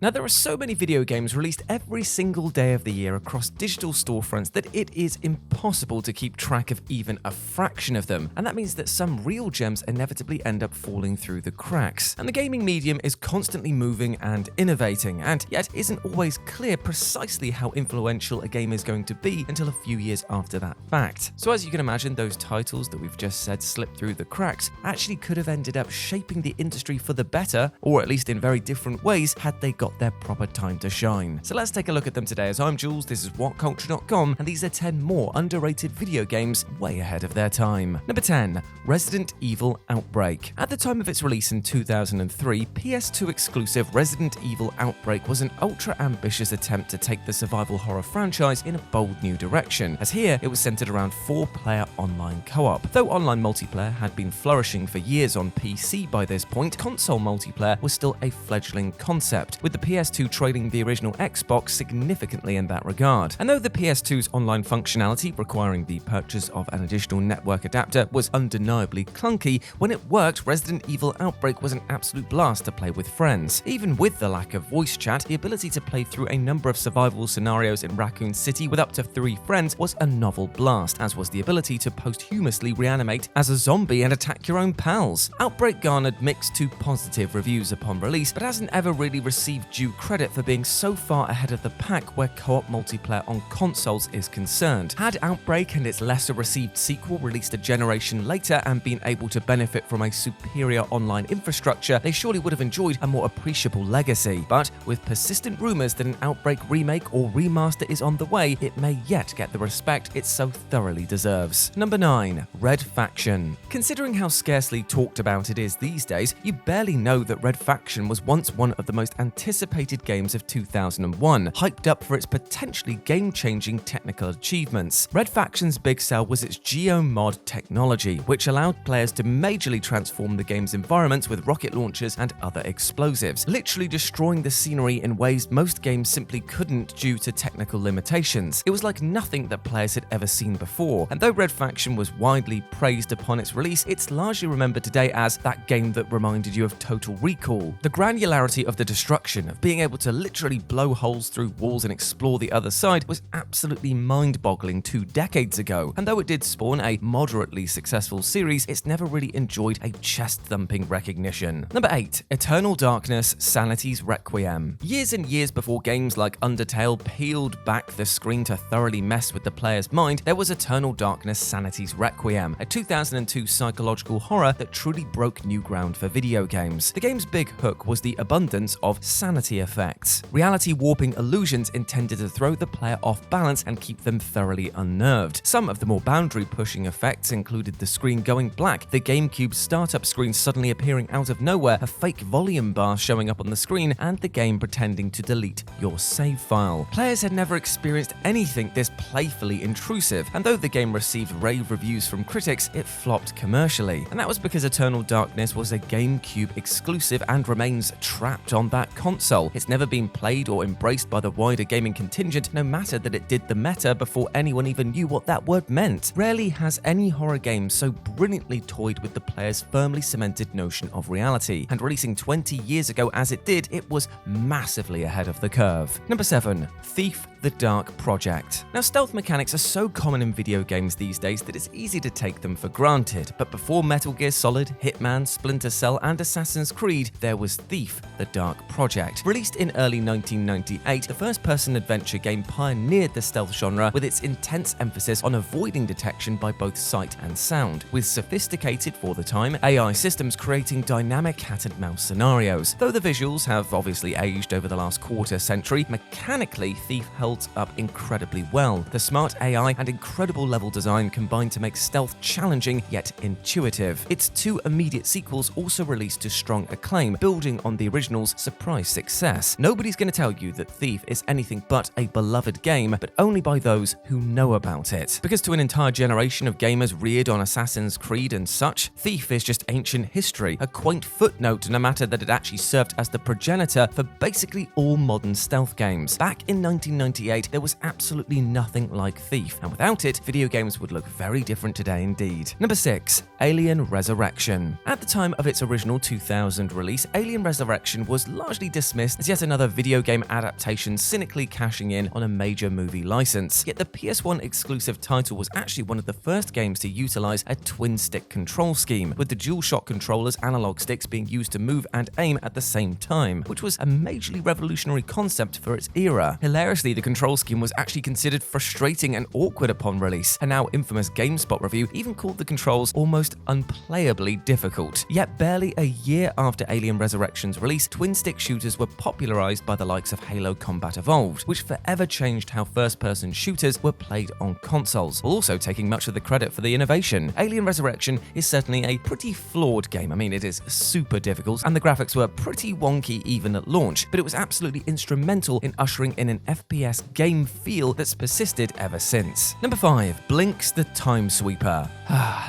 Now, there are so many video games released every single day of the year across digital storefronts that it is impossible to keep track of even a fraction of them, and that means that some real gems inevitably end up falling through the cracks. And the gaming medium is constantly moving and innovating, and yet isn't always clear precisely how influential a game is going to be until a few years after that fact. So as you can imagine, those titles that we've just said slipped through the cracks actually could have ended up shaping the industry for the better, or at least in very different ways, had they got their proper time to shine. So let's take a look at them today. As I'm Jules, this is WhatCulture.com, and these are 10 more underrated video games way ahead of their time. Number 10. Resident Evil Outbreak. At the time of its release in 2003, PS2 exclusive Resident Evil Outbreak was an ultra-ambitious attempt to take the survival horror franchise in a bold new direction, as here it was centered around 4-player online co-op. Though online multiplayer had been flourishing for years on PC by this point, console multiplayer was still a fledgling concept, with the PS2 trailing the original Xbox significantly in that regard. And though the PS2's online functionality, requiring the purchase of an additional network adapter, was undeniably clunky, when it worked, Resident Evil Outbreak was an absolute blast to play with friends. Even with the lack of voice chat, the ability to play through a number of survival scenarios in Raccoon City with up to 3 friends was a novel blast, as was the ability to posthumously reanimate as a zombie and attack your own pals. Outbreak garnered mixed to positive reviews upon release, but hasn't ever really received due credit for being so far ahead of the pack where co-op multiplayer on consoles is concerned. Had Outbreak and its lesser received sequel released a generation later and been able to benefit from a superior online infrastructure, they surely would have enjoyed a more appreciable legacy. But with persistent rumors that an Outbreak remake or remaster is on the way, it may yet get the respect it so thoroughly deserves. Number 9. Red Faction. Considering how scarcely talked about it is these days, you barely know that Red Faction was once one of the most anticipated games of 2001, hyped up for its potentially game-changing technical achievements. Red Faction's big sell was its geomod technology, which allowed players to majorly transform the game's environments with rocket launchers and other explosives, literally destroying the scenery in ways most games simply couldn't due to technical limitations. It was like nothing that players had ever seen before, and though Red Faction was widely praised upon its release, it's largely remembered today as that game that reminded you of Total Recall. The granularity of the destruction, of being able to literally blow holes through walls and explore the other side, was absolutely mind-boggling 2 decades ago, and though it did spawn a moderately successful series, it's never really enjoyed a chest-thumping recognition. Number 8. Eternal Darkness: Sanity's Requiem. Years and years before games like Undertale peeled back the screen to thoroughly mess with the player's mind, there was Eternal Darkness: Sanity's Requiem, a 2002 psychological horror that truly broke new ground for video games. The game's big hook was the abundance of sanity effects, reality warping illusions intended to throw the player off balance and keep them thoroughly unnerved. Some of the more boundary-pushing effects included the screen going black, the GameCube startup screen suddenly appearing out of nowhere, a fake volume bar showing up on the screen, and the game pretending to delete your save file. Players had never experienced anything this playfully intrusive, and though the game received rave reviews from critics, it flopped commercially. And that was because Eternal Darkness was a GameCube exclusive and remains trapped on that console. It's never been played or embraced by the wider gaming contingent, no matter that it did the meta before anyone even knew what that word meant. Rarely has any horror game so brilliantly toyed with the player's firmly cemented notion of reality, and releasing 20 years ago as it did, it was massively ahead of the curve. Number 7. Thief: The Dark Project. Now, stealth mechanics are so common in video games these days that it's easy to take them for granted, but before Metal Gear Solid, Hitman, Splinter Cell, and Assassin's Creed, there was Thief: The Dark Project. Released in early 1998, the first-person adventure game pioneered the stealth genre with its intense emphasis on avoiding detection by both sight and sound, with sophisticated, for the time, AI systems creating dynamic cat-and-mouse scenarios. Though the visuals have obviously aged over the last quarter century, mechanically, Thief holds up incredibly well. The smart AI and incredible level design combined to make stealth challenging yet intuitive. Its 2 immediate sequels also released to strong acclaim, building on the original's surprise success. Nobody's going to tell you that Thief is anything but a beloved game, but only by those who know about it. Because to an entire generation of gamers reared on Assassin's Creed and such, Thief is just ancient history, a quaint footnote no matter that it actually served as the progenitor for basically all modern stealth games. Back in 1999, 1998, there was absolutely nothing like Thief, and without it, video games would look very different today indeed. Number 6. Alien Resurrection. At the time of its original 2000 release, Alien Resurrection was largely dismissed as yet another video game adaptation cynically cashing in on a major movie license. Yet the PS1 exclusive title was actually one of the first games to utilize a twin-stick control scheme, with the DualShock controller's analog sticks being used to move and aim at the same time, which was a majorly revolutionary concept for its era. Hilariously, the control scheme was actually considered frustrating and awkward upon release. A now infamous GameSpot review even called the controls almost unplayably difficult. Yet barely a year after Alien Resurrection's release, twin-stick shooters were popularized by the likes of Halo Combat Evolved, which forever changed how first-person shooters were played on consoles, while also taking much of the credit for the innovation. Alien Resurrection is certainly a pretty flawed game. I mean, it is super difficult, and the graphics were pretty wonky even at launch, but it was absolutely instrumental in ushering in an FPS game feel that's persisted ever since. Number 5. Blinx the Time Sweeper.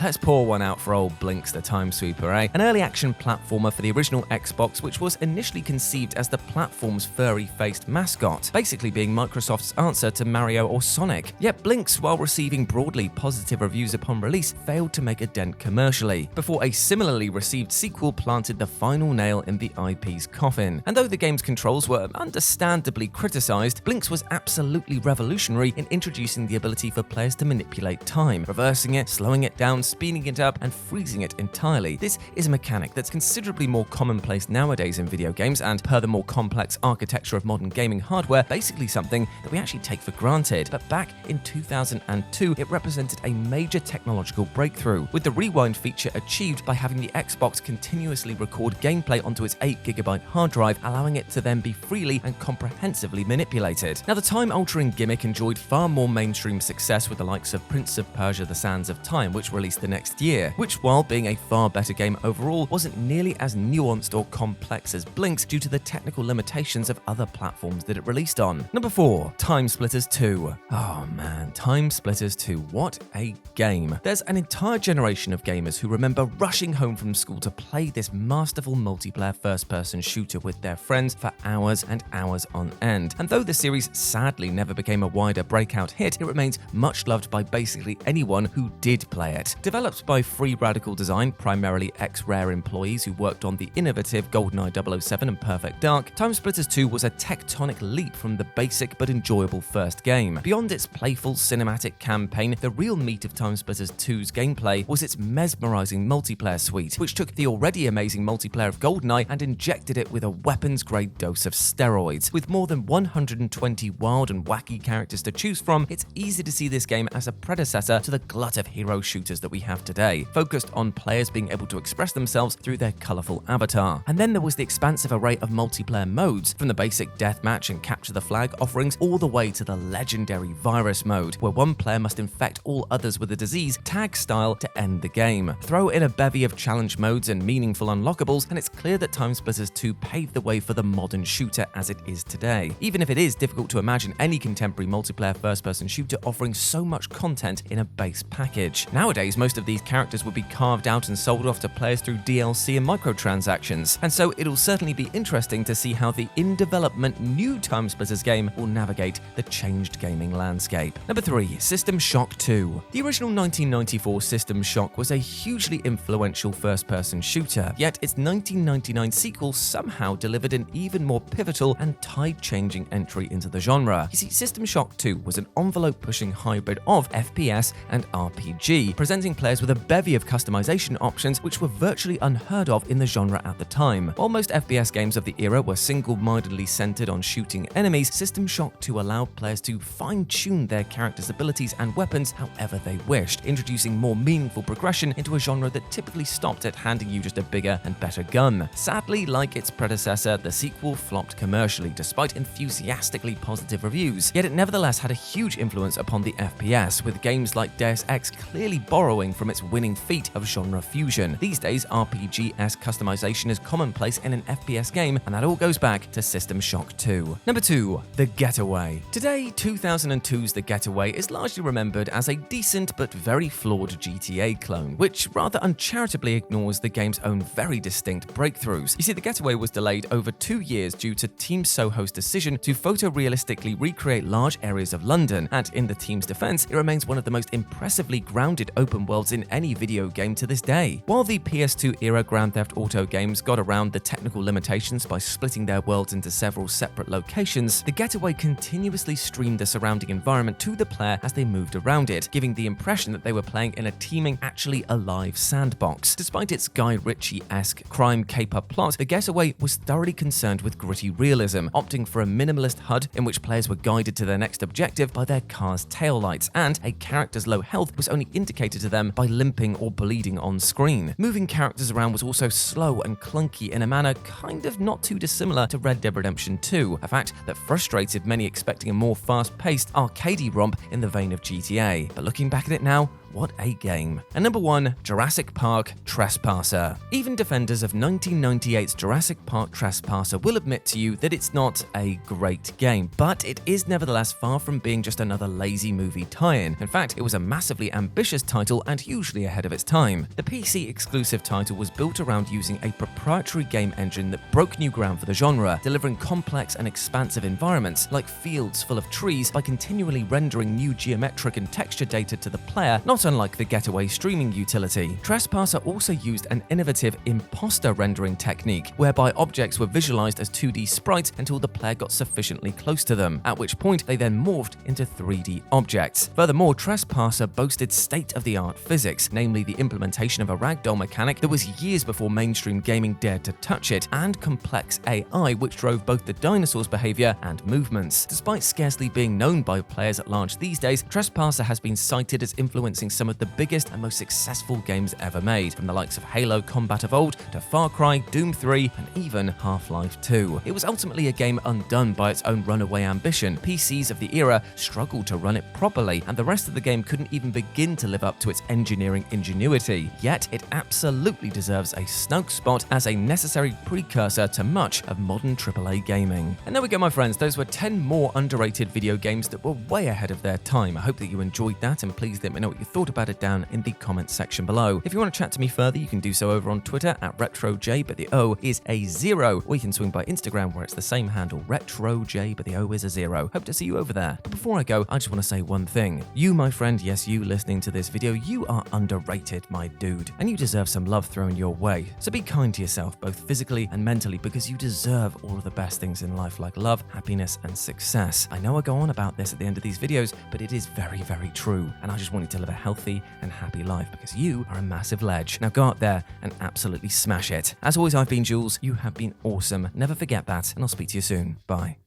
Let's pour one out for old Blinx the Time Sweeper, eh? An early action platformer for the original Xbox, which was initially conceived as the platform's furry-faced mascot, basically being Microsoft's answer to Mario or Sonic. Yet Blinx, while receiving broadly positive reviews upon release, failed to make a dent commercially, before a similarly received sequel planted the final nail in the IP's coffin. And though the game's controls were understandably criticized, Blinx was absolutely revolutionary in introducing the ability for players to manipulate time, reversing it, slowing it down, speeding it up, and freezing it entirely. This is a mechanic that's considerably more commonplace nowadays in video games, and per the more complex architecture of modern gaming hardware, basically something that we actually take for granted. But back in 2002, it represented a major technological breakthrough, with the rewind feature achieved by having the Xbox continuously record gameplay onto its 8GB hard drive, allowing it to then be freely and comprehensively manipulated. Now, the time-altering gimmick enjoyed far more mainstream success with the likes of Prince of Persia: The Sands of Time, which released the next year, which, while being a far better game overall, wasn't nearly as nuanced or complex as Blinx due to the technical limitations of other platforms that it released on. Number 4. Time Splitters 2. Oh man, Time Splitters 2, what a game. There's an entire generation of gamers who remember rushing home from school to play this masterful multiplayer first-person shooter with their friends for hours and hours on end. And though the series sadly never became a wider breakout hit, it remains much loved by basically anyone who did play it. Developed by Free Radical Design, primarily ex-Rare employees who worked on the innovative GoldenEye 007 and Perfect Dark, Time Splitters 2 was a tectonic leap from the basic but enjoyable first game. Beyond its playful cinematic campaign, the real meat of Time Splitters 2's gameplay was its mesmerizing multiplayer suite, which took the already amazing multiplayer of GoldenEye and injected it with a weapons-grade dose of steroids. With more than 120 wild and wacky characters to choose from, it's easy to see this game as a predecessor to the glut of hero shooters that we have today, focused on players being able to express themselves through their colorful avatar. And then there was the expansive array of multiplayer modes, from the basic deathmatch and capture the flag offerings all the way to the legendary virus mode, where one player must infect all others with a disease, tag style, to end the game. Throw in a bevy of challenge modes and meaningful unlockables, and it's clear that Time Splitters 2 paved the way for the modern shooter as it is today, even if it is difficult to imagine any contemporary multiplayer first-person shooter offering so much content in a base package. Nowadays, most of these characters would be carved out and sold off to players through DLC and microtransactions, and so it'll certainly be interesting to see how the in-development new Time Splitters game will navigate the changed gaming landscape. Number 3. System Shock 2. The original 1994 System Shock was a hugely influential first-person shooter, yet its 1999 sequel somehow delivered an even more pivotal and tide-changing entry into the genre. You see, System Shock 2 was an envelope-pushing hybrid of FPS and RPG, presenting players with a bevy of customization options which were virtually unheard of in the genre at the time. While most FPS games of the era were single-mindedly centered on shooting enemies, System Shock 2 allowed players to fine-tune their characters' abilities and weapons however they wished, introducing more meaningful progression into a genre that typically stopped at handing you just a bigger and better gun. Sadly, like its predecessor, the sequel flopped commercially despite enthusiastically positive reviews, yet it nevertheless had a huge influence upon the FPS, with games like Deus Ex clearly borrowing from its winning feat of genre fusion. These days, RPG-esque customization is commonplace in an FPS game, and that all goes back to System Shock 2. Number 2. The Getaway. Today, 2002's The Getaway is largely remembered as a decent but very flawed GTA clone, which rather uncharitably ignores the game's own very distinct breakthroughs. You see, The Getaway was delayed over 2 years due to Team Soho's decision to photorealistic quickly recreate large areas of London, and in the team's defense, it remains one of the most impressively grounded open worlds in any video game to this day. While the PS2-era Grand Theft Auto games got around the technical limitations by splitting their worlds into several separate locations, the Getaway continuously streamed the surrounding environment to the player as they moved around it, giving the impression that they were playing in a teeming, actually alive sandbox. Despite its Guy Ritchie-esque crime caper plot, the Getaway was thoroughly concerned with gritty realism, opting for a minimalist HUD in which players were guided to their next objective by their car's taillights, and a character's low health was only indicated to them by limping or bleeding on screen. Moving characters around was also slow and clunky in a manner kind of not too dissimilar to Red Dead Redemption 2, a fact that frustrated many expecting a more fast-paced, arcadey romp in the vein of GTA. But looking back at it now, what a game. And number 1, Jurassic Park Trespasser. Even defenders of 1998's Jurassic Park Trespasser will admit to you that it's not a great game, but it is nevertheless far from being just another lazy movie tie-in. In fact, it was a massively ambitious title and hugely ahead of its time. The PC exclusive title was built around using a proprietary game engine that broke new ground for the genre, delivering complex and expansive environments like fields full of trees by continually rendering new geometric and texture data to the player, not unlike the Getaway streaming utility. Trespasser also used an innovative imposter rendering technique, whereby objects were visualized as 2D sprites until the player got sufficiently close to them, at which point they then morphed into 3D objects. Furthermore, Trespasser boasted state-of-the-art physics, namely the implementation of a ragdoll mechanic that was years before mainstream gaming dared to touch it, and complex AI which drove both the dinosaurs' behavior and movements. Despite scarcely being known by players at large these days, Trespasser has been cited as influencing some of the biggest and most successful games ever made, from the likes of Halo Combat of old to Far Cry, Doom 3, and even Half-Life 2. It was ultimately a game undone by its own runaway ambition. PCs of the era struggled to run it properly, and the rest of the game couldn't even begin to live up to its engineering ingenuity. Yet, it absolutely deserves a snug spot as a necessary precursor to much of modern AAA gaming. And there we go, my friends. Those were 10 more underrated video games that were way ahead of their time. I hope that you enjoyed that, and please let me know what you thought about it down in the comments section below. If you want to chat to me further, you can do so over on Twitter at RetroJ, but the O is a 0, or you can swing by Instagram where it's the same handle, RetroJ, but the O is a 0. Hope to see you over there. But before I go, I just want to say one thing. You, my friend, yes, you listening to this video, you are underrated, my dude, and you deserve some love thrown your way. So be kind to yourself, both physically and mentally, because you deserve all of the best things in life like love, happiness, and success. I know I go on about this at the end of these videos, but it is very, very true, and I just want you to live a healthy and happy life because you are a massive ledge. Now go out there and absolutely smash it. As always, I've been Jules. You have been awesome. Never forget that, and I'll speak to you soon. Bye.